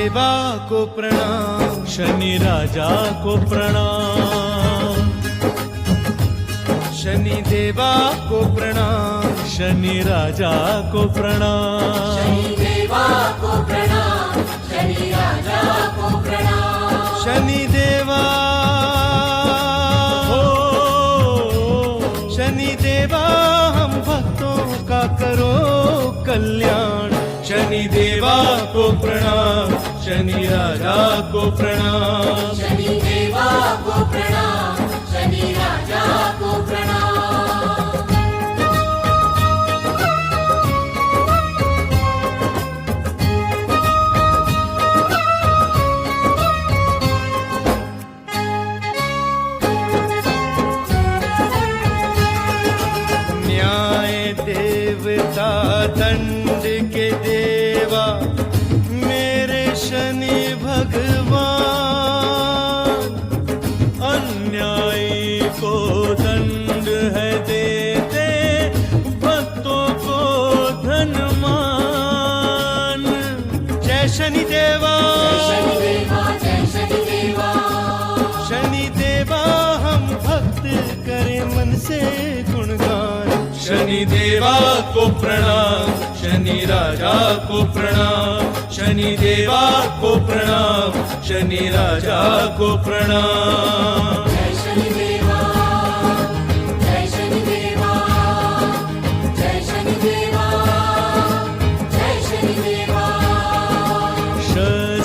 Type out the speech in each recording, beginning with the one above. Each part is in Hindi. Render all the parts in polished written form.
देवा को प्रणाम, शनि राजा को प्रणाम, शनि देवा को प्रणाम, शनि राजा को प्रणाम, शनि देवा को प्रणाम, शनि राजा को प्रणाम। शनि देवा हो, शनि देवा हम भक्तों का करो कल्याण। शनि देवा को प्रणाम, शनि राजा को प्रणाम, शनि देवा को प्रणाम, शनि राजा को प्रणाम। न्याय देवता दंड के देवा मेरे शनि भगवान, अन्यायी को दंड है देते, भक्तों को धनमान। जय शनि देवा, शनि देवा, जय शनि देवा। शनि देवा हम भक्त करें मन से गुणगान। शनि देवा को प्रणाम, शनि राजा को प्रणाम, शनि देवा को प्रणाम, शनि राजा को प्रणाम। जय शनि देवा, जय शनि देवा, जय शनि देवा, जय शनि देवा। श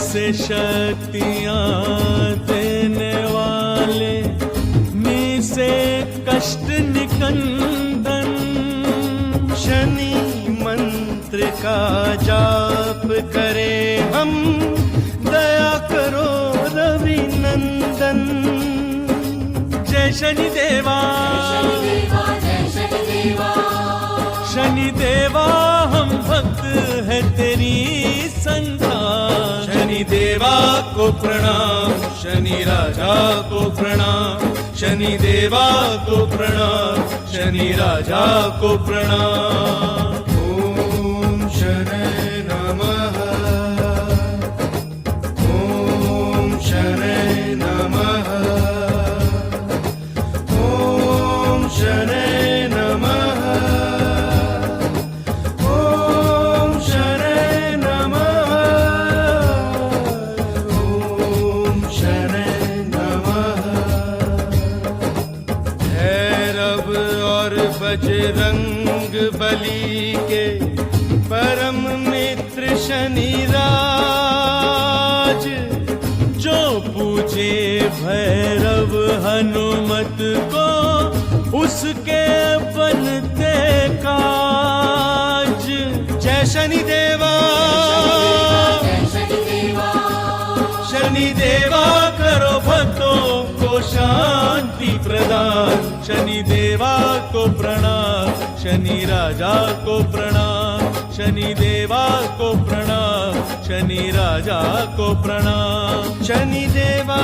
से शक्तियाँ देने वाले, मी से कष्ट निकंदन। शनि मंत्र का जाप करें हम, दया करो रवि नंदन। जय शनि देवा, शनि देवा, जय शनि देवा। शनि देवा हम भक्त है तेरी संतान। शनि देवा को प्रणाम, शनि राजा को प्रणाम, शनि देवा को प्रणाम, शनि राजा को प्रणाम। ओम शरय नमः, ओम शरय नमः, ओम शरय नमः, ओम शरय नमः, ओम शरय नमः। भैरव और बजरंग बली के परम मित्र शनि राज, जो पूजे भैरव हनुमत को, उसके बनते काज। जय शनि देवा, जय शनि देवा। शनि देवा करो भक्तों को शांति प्रदान। शनि देवा को प्रणाम, शनि राजा को प्रणाम, शनि देवा को प्रणाम, शनि राजा को प्रणाम। शनि देवा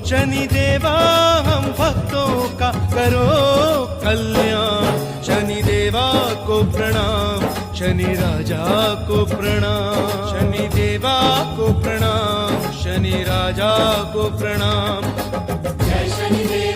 शनि देवा हम भक्तों का करो कल्याण। शनि देवा को प्रणाम, शनि राजा को प्रणाम, शनि देवा को प्रणाम, शनि राजा को प्रणाम। जय शनि देवा।